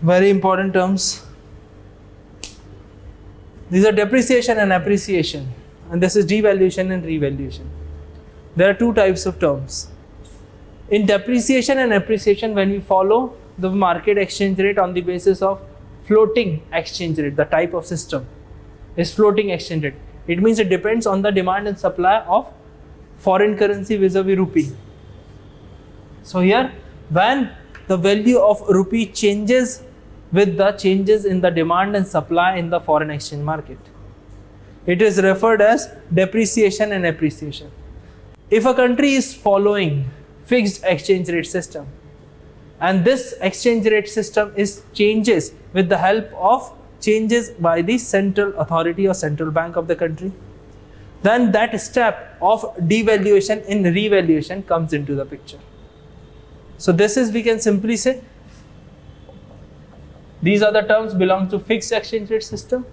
very important terms. These are depreciation and appreciation, and this is devaluation and revaluation. There are two types of terms. In depreciation and appreciation, when we follow the market exchange rate on the basis of floating exchange rate, the type of system is floating exchange rate. It means it depends on the demand and supply of foreign currency vis-a-vis rupee. So here, when the value of rupee changes with the changes in the demand and supply in the foreign exchange market, it is referred as depreciation and appreciation. If a country is following fixed exchange rate system, and this exchange rate system is changes with the help of changes by the central authority or central bank of the country, then that step of devaluation and revaluation comes into the picture. So this is, we can simply say, these are the terms belong to fixed exchange rate system,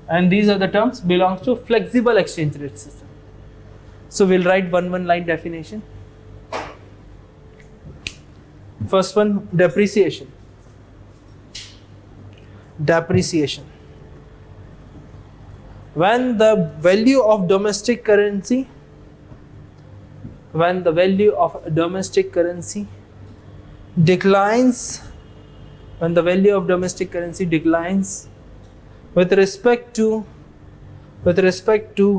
and these are the terms belongs to flexible exchange rate system. So we'll write one line definition. First one, depreciation. Depreciation. When the value of domestic currency declines, with respect to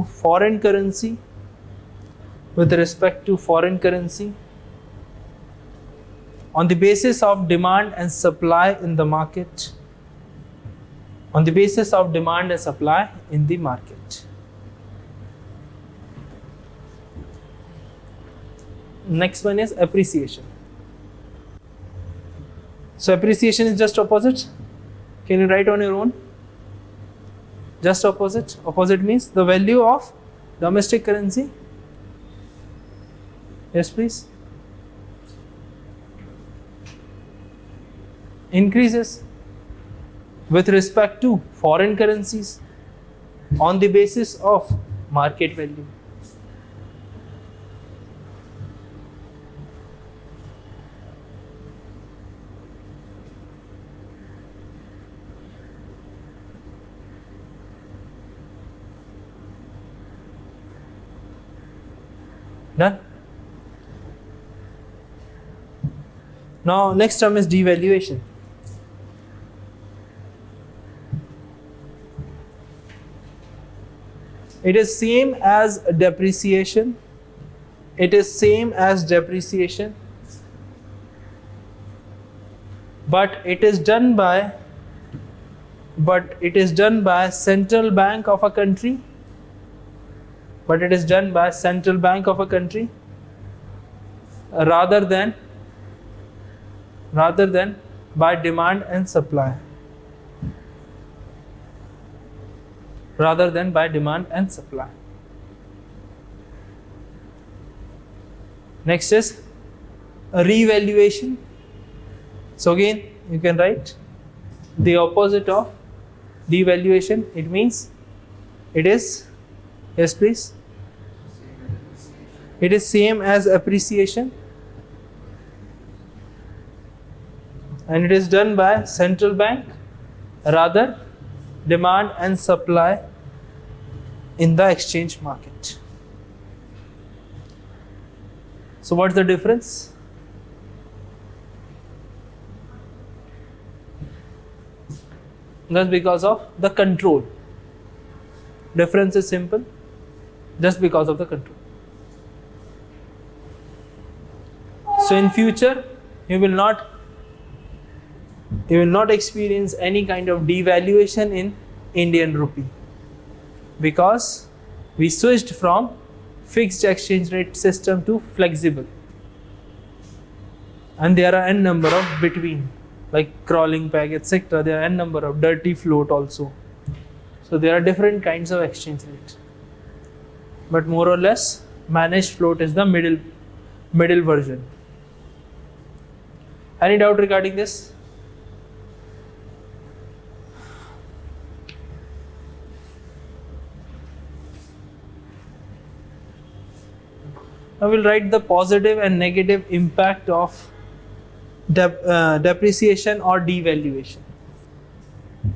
foreign currency, on the basis of demand and supply in the market, Next one is appreciation. So appreciation is just opposite. Can you write on your own? Just opposite. Opposite means the value of domestic currency. Yes, please. Increases with respect to foreign currencies on the basis of market value. Done? Now next term is devaluation. It is same as depreciation. But it is done by central bank of a country. Rather than by demand and supply. Next is a revaluation. So again, you can write the opposite of devaluation. It means it is, yes please, it is same as appreciation, and it is done by central bank, rather demand and supply in the exchange market. So what's the difference? That's because of the control. Difference is simple, just because of the control. So in future, you will not experience any kind of devaluation in Indian rupee, because we switched from fixed exchange rate system to flexible, and there are n number of between, like crawling peg, etc. There are n number of dirty float also. So there are different kinds of exchange rate, but more or less managed float is the middle version. Any doubt regarding this? Now we'll write the positive and negative impact of depreciation or devaluation.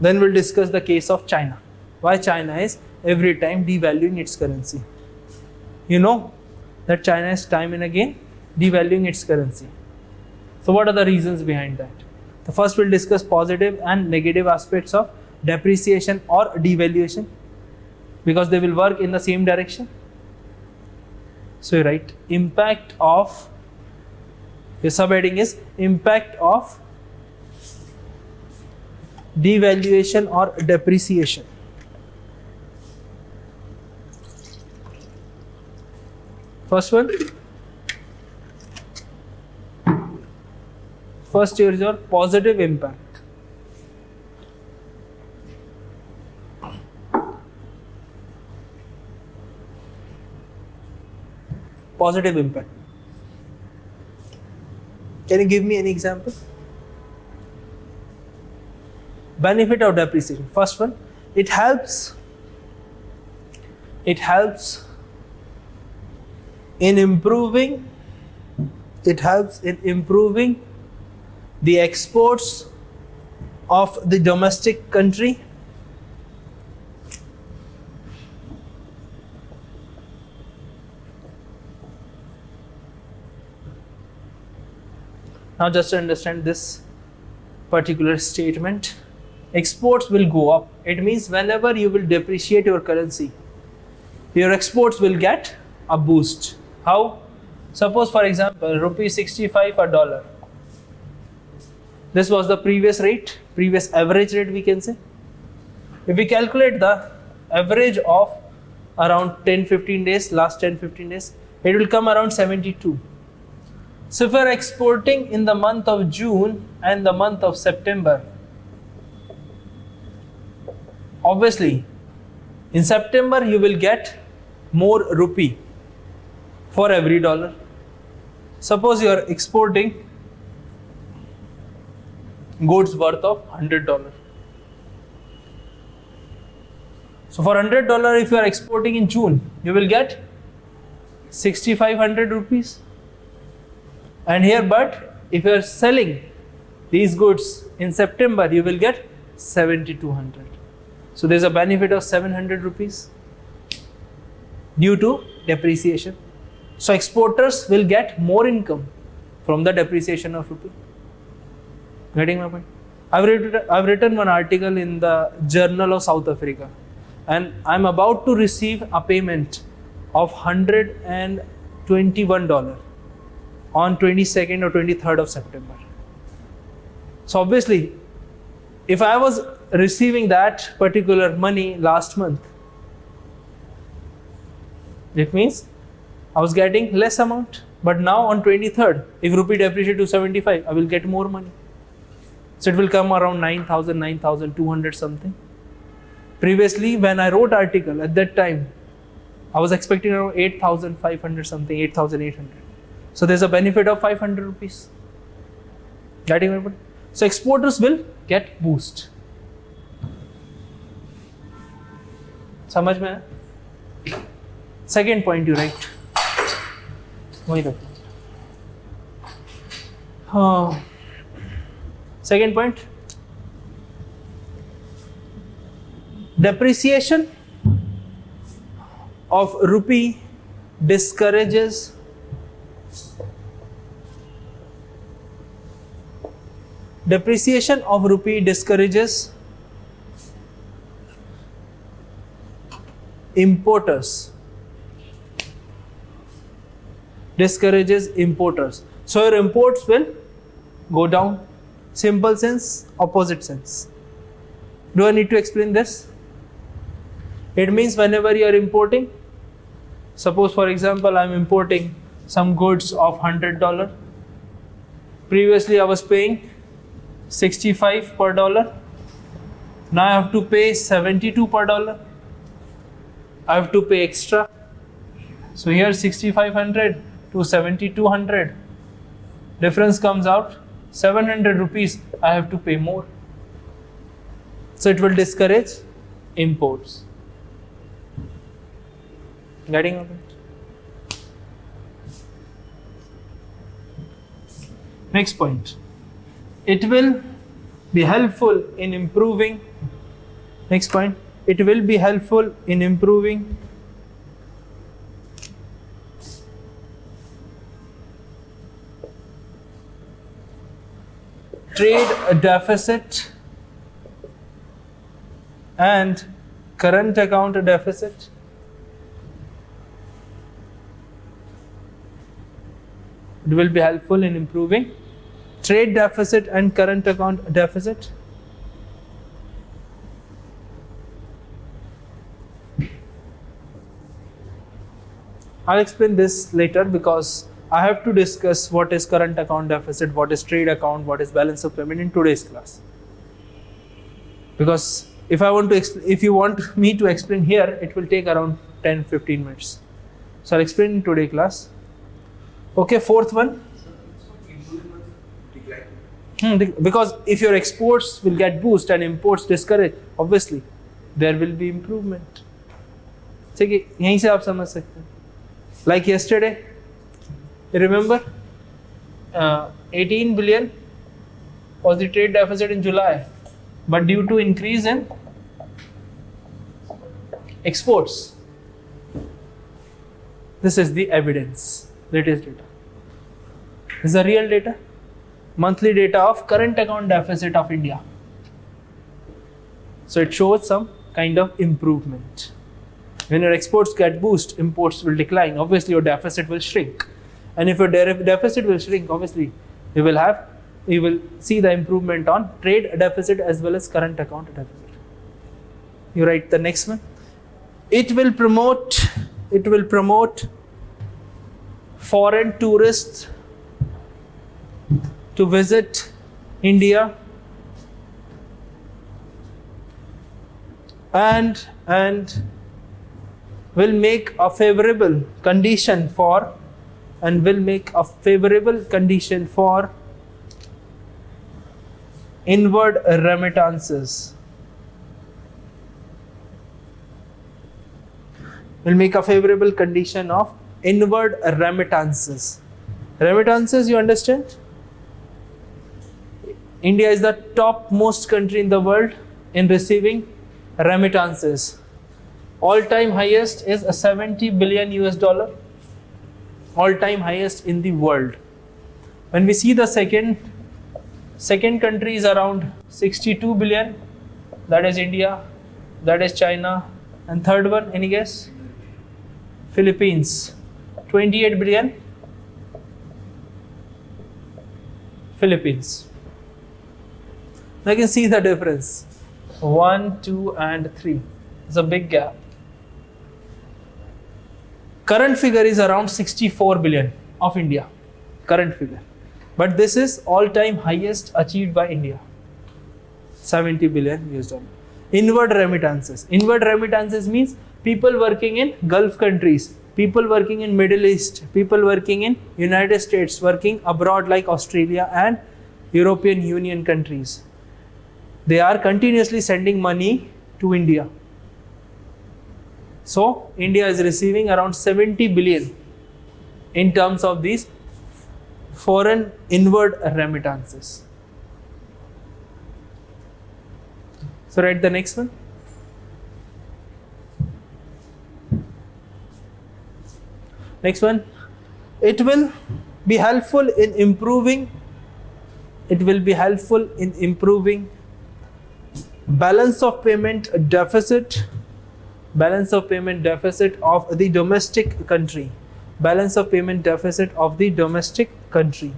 Then we'll discuss the case of China. Why China is every time devaluing its currency. You know that China is time and again devaluing its currency. So what are the reasons behind that? The first we'll discuss positive and negative aspects of depreciation or devaluation, because they will work in the same direction. So you write impact of, your subheading is impact of devaluation or depreciation. First one, first here is your positive impact. Positive impact. Can you give me any example? Benefit of depreciation. First one, it helps in improving the exports of the domestic country. Now just understand this particular statement. Exports will go up. It means whenever you will depreciate your currency, your exports will get a boost. How? Suppose for example, rupee 65 a dollar. This was the previous rate, previous average rate we can say. If we calculate the average of around 10-15 days, last 10-15 days, it will come around 72. So if you are exporting in the month of June and the month of September, obviously in September you will get more rupee for every dollar. Suppose you are exporting goods worth of $100. So for $100, if you are exporting in June, you will get 6,500 rupees. And here, but if you are selling these goods in September, you will get 7,200. So there is a benefit of 700 rupees due to depreciation. So exporters will get more income from the depreciation of rupee. Getting my point? I've written one article in the Journal of South Africa, and I'm about to receive a payment of $121 on 22nd or 23rd of September. So obviously, if I was receiving that particular money last month, it means I was getting less amount. But now on 23rd, if rupee depreciates to 75, I will get more money. So it will come around 9,000, 9,200 something. Previously, when I wrote article at that time, I was expecting around 8,500 something, 8,800. So there's a benefit of 500 rupees. Getting my point? So exporters will get boost. समझ में? Second point you write. वही रखो. Second point. Depreciation of rupee discourages importers. Discourages importers. So your imports will go down. Simple sense, opposite sense. Do I need to explain this? It means whenever you are importing, suppose for example I am importing some goods of $100. Previously I was paying 65 per dollar. Now I have to pay 72 per dollar. I have to pay extra. So here 6,500 to 7,200. Difference comes out 700 rupees. I have to pay more. So it will discourage imports. Getting it? Next point. It will be helpful in improving. Next point. It will be helpful in improving trade deficit and current account deficit. It will be helpful in improving trade deficit and current account deficit. I'll explain this later because I have to discuss what is current account deficit, what is trade account, what is balance of payment in today's class. Because if you want me to explain here, it will take around 10-15 minutes. So I'll explain in today's class. Okay, fourth one. Because if your exports will get boost and imports discourage, obviously there will be improvement. ठीक है, यहीं से आप समझ सकते हैं. Like yesterday, you remember 18 billion was the trade deficit in July, but due to increase in exports, this is the evidence, latest data. This is the real data, monthly data of current account deficit of India. So it shows some kind of improvement. When your exports get boost, imports will decline. Obviously, your deficit will shrink. And if your deficit will shrink, obviously, you will see the improvement on trade deficit as well as current account deficit. You write the next one. It will promote foreign tourists to visit India and will make a favorable condition for inward remittances. Will make a favorable condition of inward remittances. Remittances, you understand? India is the topmost country in the world in receiving remittances. All-time highest is a 70 billion US dollar. All-time highest in the world. When we see the second country is around 62 billion. That is India. That is China. And third one, any guess? Philippines. 28 billion. Philippines. Now you can see the difference. 1, 2, and 3. It's a big gap. Current figure is around 64 billion of India. Current figure. But this is all-time highest achieved by India. 70 billion US dollar. Inward remittances. Inward remittances means people working in Gulf countries, people working in Middle East, people working in United States, working abroad like Australia and European Union countries. They are continuously sending money to India. So India is receiving around 70 billion in terms of these foreign inward remittances. So write the next one. Next one. It will be helpful in improving balance of payment deficit of the domestic country. Balance of payment deficit of the domestic country.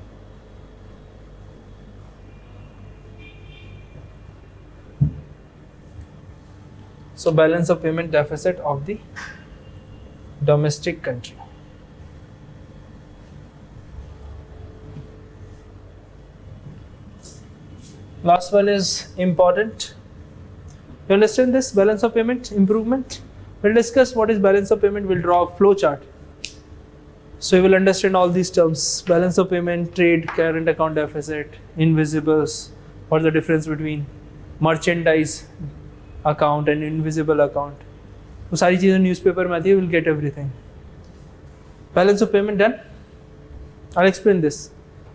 So balance of payment deficit of the domestic country. Last one is important. You understand this balance of payment improvement? We'll discuss what is balance of payment. We'll draw a flow chart. So you will understand all these terms. Balance of payment, trade, current account deficit, invisibles. What's the difference between merchandise account and invisible account? वो सारी चीज़ें newspaper में आती है. We'll get everything. Balance of payment done. I'll explain this.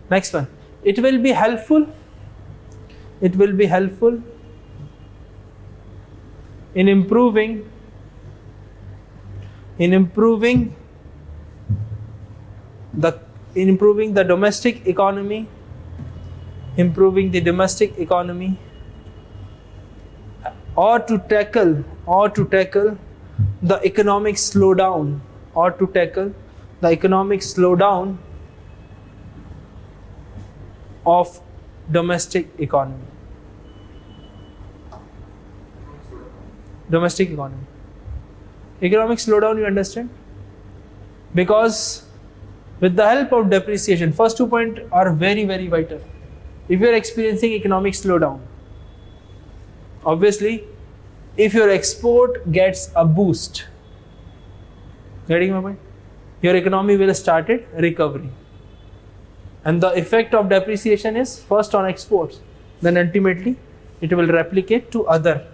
Next one. It will be helpful it will be helpful in improving the domestic economy, or to tackle the economic slowdown, of domestic economy. Economic slowdown, you understand? Because with the help of depreciation, first 2 points are very, very vital. If you are experiencing economic slowdown, obviously, if your export gets a boost, getting my point? Your economy will start it recovering. And the effect of depreciation is first on exports, then ultimately it will replicate to other.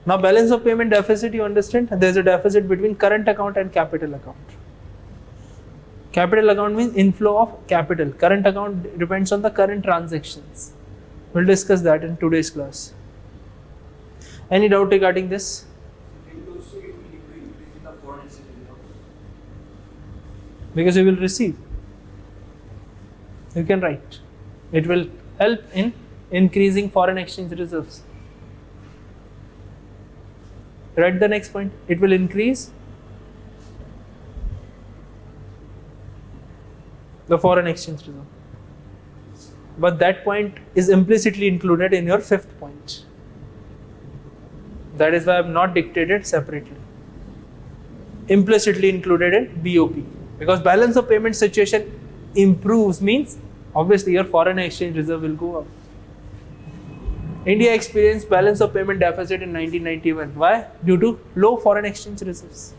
Now, balance of payment deficit, you understand? There is a deficit between current account and capital account. Capital account means inflow of capital. Current account depends on the current transactions. We'll discuss that in today's class. Any doubt regarding this? Because you will receive. You can write. It will help in increasing foreign exchange reserves. Write the next point. It will increase the foreign exchange reserve. But that point is implicitly included in your fifth point. That is why I have not dictated separately. Implicitly included in BOP. Because balance of payment situation improves means obviously your foreign exchange reserve will go up. India experienced balance of payment deficit in 1991. Why? Due to low foreign exchange reserves.